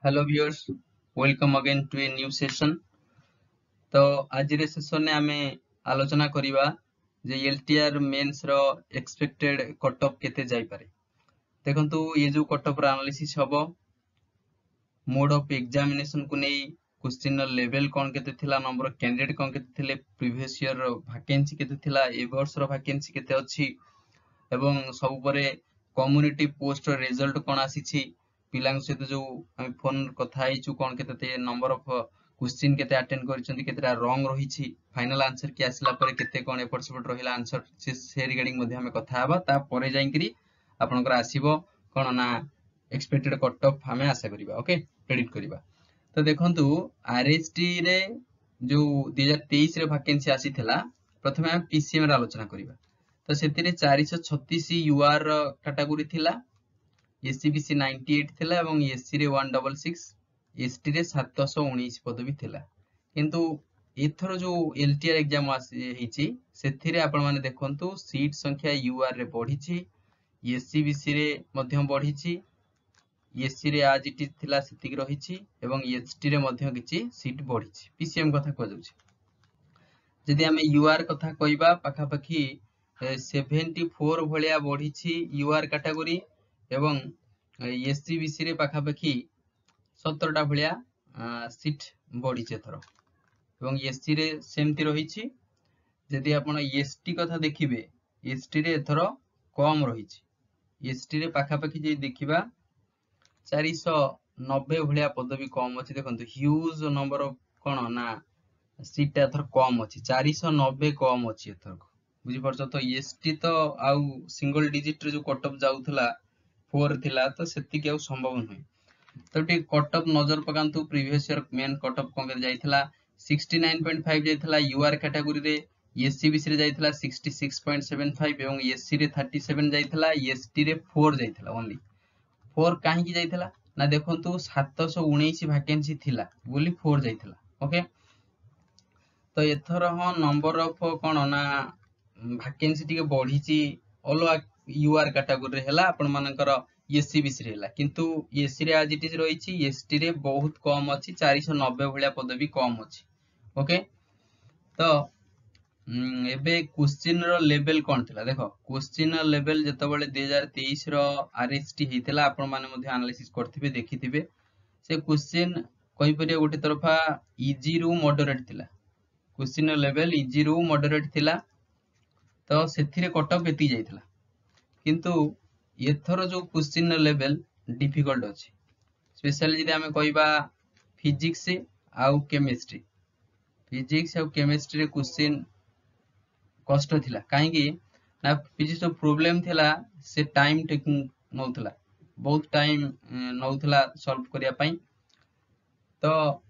Hello viewers, welcome again to a new session. तो आज session में आमे आलोचना करिबा जे एलटीआर मेंस रो एक्सपेक्टेड कट ऑफ केते जाई पारे। देखंतु ये जो कट ऑफ एनालिसिस हबो मोड ऑफ एग्जामिनेशन को नहीं, क्वेश्चन लेवल कौन केते थिला, नंबर ऑफ कैंडिडेट कौन केते थिले, प्रीवियस ईयर वैकेंसी केते थिला, ए वर्ष रो वैकेंसी केते अछि एवं सब परे कम्युनिटी पोस्ट रिजल्ट कौन आसीछि, पिलांग सहित जो हम फोन कथा आइछु कौन केते नंबर ऑफ क्वेश्चन केते अटेंड करिसंती, केतेटा रॉन्ग रहिछि, फाइनल आंसर के आसिला परे केते कौन एपट सेपट रहिला आंसर से रिगार्डिंग मध्ये हमें कथा हबा। ता परे जाइकरी आपनकर आसीबो कोन ना एक्सपेक्टेड कट ऑफ हमें आशा करिबा। ओके, प्रेडिक्ट करिबा। तो देखंतु आरएसटी रे जो 2023 रे वैकेंसी आसीथिला, प्रथमे हम पीसीएम रे आलोचना करिबा। तो सेतिरे 436 यूआर कैटेगरी थिला, एससीबीसी 98 थिला एवं एससी रे 166, एसटी रे 719 पदवी थिला। किंतु एथरो जो एलटीआर एग्जाम हिची सेथिरे आपण माने देखंतु सीट संख्या यूआर रे बढ़िची, एससीबीसी रे मध्यम बढ़िची, एससी रे आज इट थिला सेतिक रहिची एवं एसटी रे मध्य किछि सीट बढ़िची। पीसीएम कथा को जाउची, जदि हमें यूआर कथा कहबा पाखापाखी 74 भलिया बढ़िची यूआर कैटेगरी एवं एससीबीसी रे पाखापाखी 17टा भलिया सीट बढ़िचे थरो एवं एससी रे सेमती रहिची। जदि आपण एसटी कथा देखिबे, एसटी रे एथरो कम रहिची, एसटी रे पाखापाखी जे देखिबा 490 भलिया पदवी कम अछि। देखंतु ह्यूज नंबर ऑफ कोन ना सीट एथर कम अछि, 490 कम अछि एथर, बुझि परछ। तो एसटी तो आउ सिंगल डिजिट रे जो कट ऑफ जाउथला 4 थिला, तो सेति के आउ संभव नै। तो टी कट ऑफ नजर पकांतु, previous year main cut off कोन जाइथिला 69.5 जाइथिला यूआर कैटेगरी रे, एससीबीसी रे जाइथिला 66.75 एवं एससी रे 37 जाइथिला, एसटी रे 4 जाइथिला। ओनली 4 काहे की जाइथिला ना, देखंतु 719 वैकेंसी थिला बोली 4 जाइथिला। ओके, तो एथर हम नंबर ऑफ कोन ना वैकेंसी टिके बढ़ीची अलवा यूआर कैटेगरी रे हला, आपण मानकर एससीबीसी रे हला, किंतु एससी रे आज इट इज रहिची, एसटी रे बहुत कम अछि, 490 भलिया पदवी कम अछि। ओके, तो एबे क्वेश्चन रो लेवल कोन थिला, देखो क्वेश्चन लेवल जतबेले 2023 रो आरएसटी हेतिला, आपण माने मध्ये एनालिसिस करथिबे, देखिथिबे। से क्वेश्चन कहि परिया गोटे तरफा इजी रु मॉडरेट थिला, क्वेश्चन लेवल इजी रु मॉडरेट थिला, तो सेथिरे कट ऑफ एति जाइथिला। किंतु एथरो जो क्वेश्चन लेवल डिफिकल्ट अछि, स्पेशली जदि हमें कहबा फिजिक्स आउ केमिस्ट्री, फिजिक्स आउ केमिस्ट्री रे क्वेश्चन कष्ट थिला। काहे कि ना फिजिक्स जो प्रॉब्लम थिला से टाइम टेकिंग नउथला, बहुत टाइम नउथला सॉल्व करिया पई। तो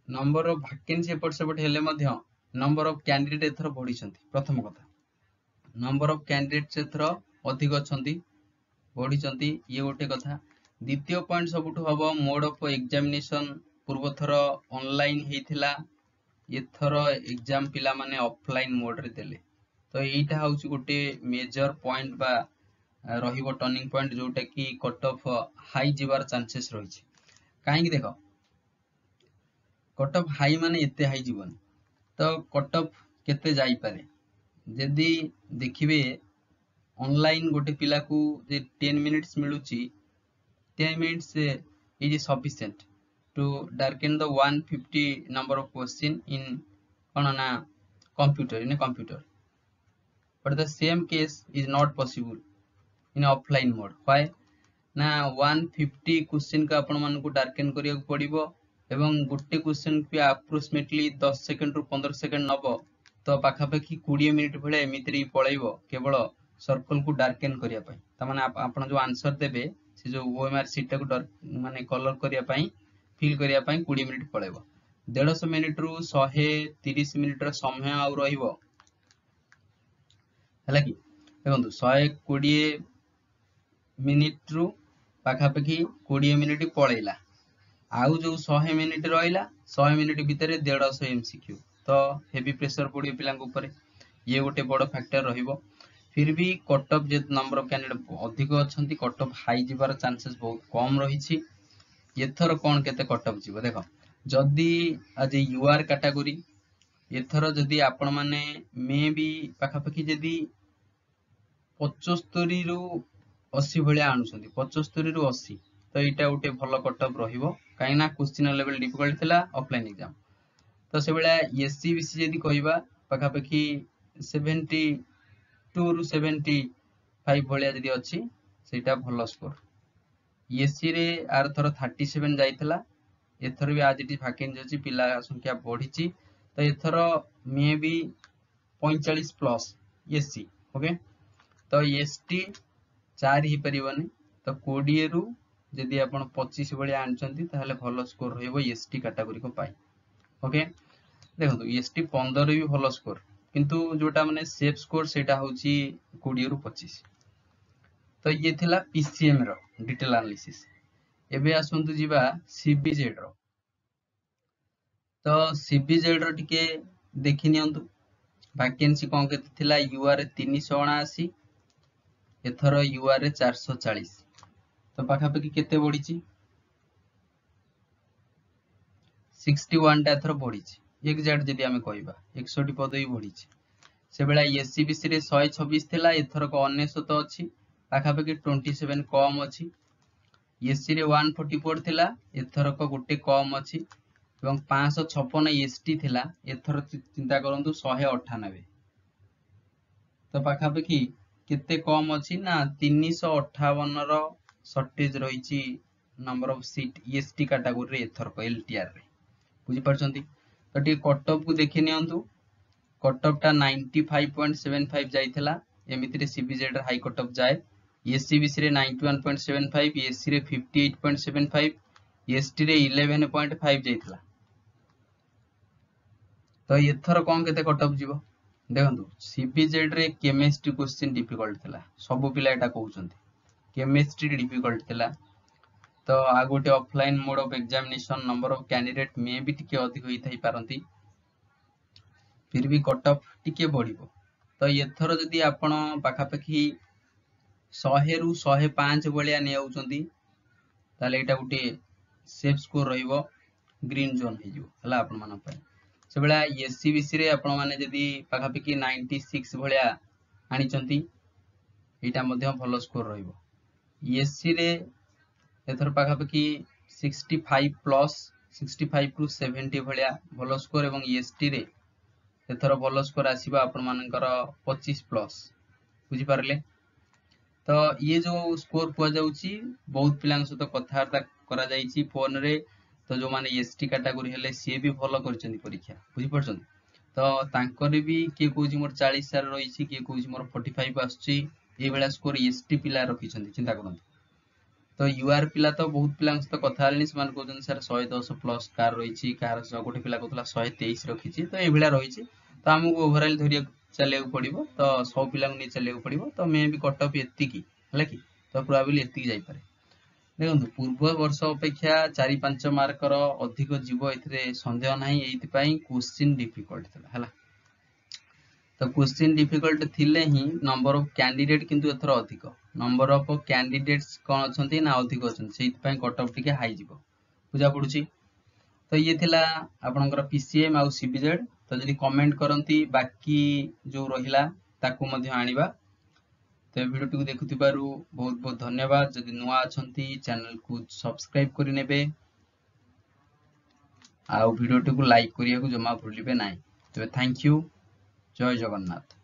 नंबर ऑफ वैकेंसी एपट सेपट हेले मध्य नंबर ऑफ कैंडिडेट एथरो बढ़िसंती। प्रथम कथा, नंबर ऑफ कैंडिडेट एथरो अधिक अछंती, बढ़िसंती, ये गोटे कथा। द्वितीय पॉइंट सबुठ हबो मोड ऑफ एग्जामिनेशन, पूर्व थर ऑनलाइन हेथिला, एथर एग्जाम पिला माने ऑफलाइन मोड रे देले। तो एटा हाउची गोटे मेजर पॉइंट बा रहिबो टर्निंग पॉइंट, जोटा कि कट ऑफ हाई जिबार चांसेस रहिछि। काहे कि देखो कट ऑफ हाई माने एते हाई जीवन, तो कट ऑफ केते जाई पारे जदि देखिबे। ऑनलाइन गोटे पिला को जे 10 मिनिट्स मिलुची, 10 minutes is sufficient to darken the 150 number of question in कोन ना computer, in a computer, but the same case is not possible in offline mode. why ना 150 क्वेश्चन का आपण मान को डार्केन करिया पड़िबो एवं गोटे क्वेश्चन पे अप्रोक्सीमेटली 10 सेकंड रु 15 सेकंड नबो, तो पाखापाखी 20 मिनिट भले एमित्री पळैबो केवल सर्कल को डार्केन करिया पई। त माने आपण जो आंसर देबे से जो ओएमआर शीट को माने कलर करिया पई, फिल करिया पई 20 मिनिट पळैबो। 150 मिनिट रु 130 मिनिट रो समय आ रहिबो, हला कि देखंतु 120 मिनिट रु पाखापाखी 20 मिनिट पळैला, आउ जो 100 मिनिट रहिला 100 मिनिट भितरे 150 एमसीक्यू, तो हेवी प्रेशर पड़ियो पिलांक ऊपर, ये गोटे बड़ फैक्टर रहिबो। फिर भी cut off J number of candidate अधिक अछंती, कट ऑफ हाई जिबार चांसेस बहुत कम रहिछि। एथर कौन केते कटअप जीव देख जदि आज यूआर कैटेगरी एथर जदि आपण माने मे भी पाखापाखि जदि 75 रु 80 भलिया आणुछंती 75 रु 80 तो एटा उटे भलो कटअप रहिबो काई ना क्वेश्चन लेवल डिफिकल्ट थिला ऑफलाइन एग्जाम तो से बेला एससी बीसी जदि कहबा पाखापाखि 72 रु 75 भलिया जदि अछि सेटा भलो स्कोर एससी रे आर थर 37 जाइतला एथर भी आज इट वैकेंसी अछि पिला संख्या बढ़िछि तो एथर मे भी 45 प्लस एससी ओके तो एसटी 4 ही परिबनी तो 20 रु जदि आपण 25 भलिया आनचंती ताहले भलो स्कोर रहइबो एसटी कैटेगरी को पाई ओके देखो एसटी 15 भी भलो स्कोर किंतु जोटा माने सेफ स्कोर सेटा होची 20 रु 25 तो ये थिला पीसीएम रो डिटेल एनालिसिस एबे आसंतु जीवा सीबीजेड रो तो सीबीजेड रो टिके देखि नियंतु वैकेंसी कोन केते थिला यूआर 379 एथर यूआर 440 तो पाखापाखि केते बढ़ीची 61 टा एथर बढ़ीची एग्जैक्ट जदि आमे कहबा 61 पद ही बढ़ीची से बेला एससीबीसी रे 126 थिला एथर को 99 अछि पाखापाखि 27 कम अछि एससी रे 144 थिला एथर को गुटे कम अछि एवं 556 एसटी थिला एथर चिंता करंतु 198 तो पाखापाखि केते कम अछि ना 358 रो शॉर्टेज रहिछि number of seat ST category रे एथर को एलटीआर रे बुझी परछंती तो टी कटअप को देखि नियंतु कटअप टा 95.75 जाइथिला एमिति रे सीबीजेड हाई कटअप जाए एससीबीसी रे 91.75 एससी रे 58.75 एसटी रे 11.5 जाइथिला तो एथर कोन केते कटअप जीवो देखंतु सीबीजेड रे केमिस्ट्री क्वेश्चन डिफिकल्ट थिला सब पिला एटा कहउचंती केमिस्ट्री डिफिकल्ट थिला तो आ गोटे offline mode of examination number of candidate में भी टिके अधिक होई थाई पारंती फिर भी कट ऑफ टिके बढ़िबो तो एथर जदी आपण पाखापाखि 100 रु 105 भलिया ने आउचंती ताले एटा गोटे सेफ स्कोर रहिबो ग्रीन जोन हे जो हला आपण मान पय से बेला एससीबीसी रे आपण माने जदी पाखापाखि 96 भलिया आनी चंती एटा मध्य भलो स्कोर रहिबो एससी रे एथर पाखापाखि 65 प्लस 65 रु 70 भलिया भलो स्कोर एवं एसटी रे एथर भलो स्कोर आसीबा आपण मानकर 25 प्लस बुझी पारले तो ये जो स्कोर पुआ जाउची बहुत पिलांग सहित कथार्ता करा जाईची फोन रे तो जो माने एसटी कैटेगरी हेले सी भी भलो करचंदी परीक्षा बुझी परछन तो तांकर भी के कोजी मोर 40 सार रहिची के कोजी मोर 45 आछी ए बेला स्कोर एसटी पिला रखिचंदी चिंता करंतु तो यूआर पिला तो बहुत पिलांग सहित कथा हलनी समान कहउचन सर 110 प्लस कार रहिची कार गोटे पिला कहतला 123 रखिची तो ए बेला रहिची तो हमहु ओवरऑल धरिया चले पड़िबो तो 100 पिला नै चले पड़िबो तो मे भी कट ऑफ एत्ती की हला की तो प्रोबेबली एत्ती जाई पारे देखंतु पूर्व वर्ष अपेक्षा 4-5 मार्क रो अधिक जीव एथिरे संदेह नाही एथि पई क्वेश्चन डिफिकल्ट थिला हला तो क्वेश्चन डिफिकल्ट थिले ही नंबर ऑफ कैंडिडेट किंतु एथर अधिक नंबर ऑफ कैंडिडेट्स कोन अछंती ना अधिक अछंती सेति पई कट ऑफ टिके हाई जीवो बुझा पडुची तो ये थिला आपनकर पीसीएम आउ सीबीजेड तो जदि कमेंट करंती बाकी जो रहिला ताकू मध्ये आनिबा तो वीडियो टिकु देखुथिबारु बहुत बहुत धन्यवाद जदि नुआ अछंती चैनल को सब्सक्राइब करि नेबे आउ वीडियो टिकु लाइक करिया को जमा भूलिबे नाही तो थैंक यू जय जगन्नाथ।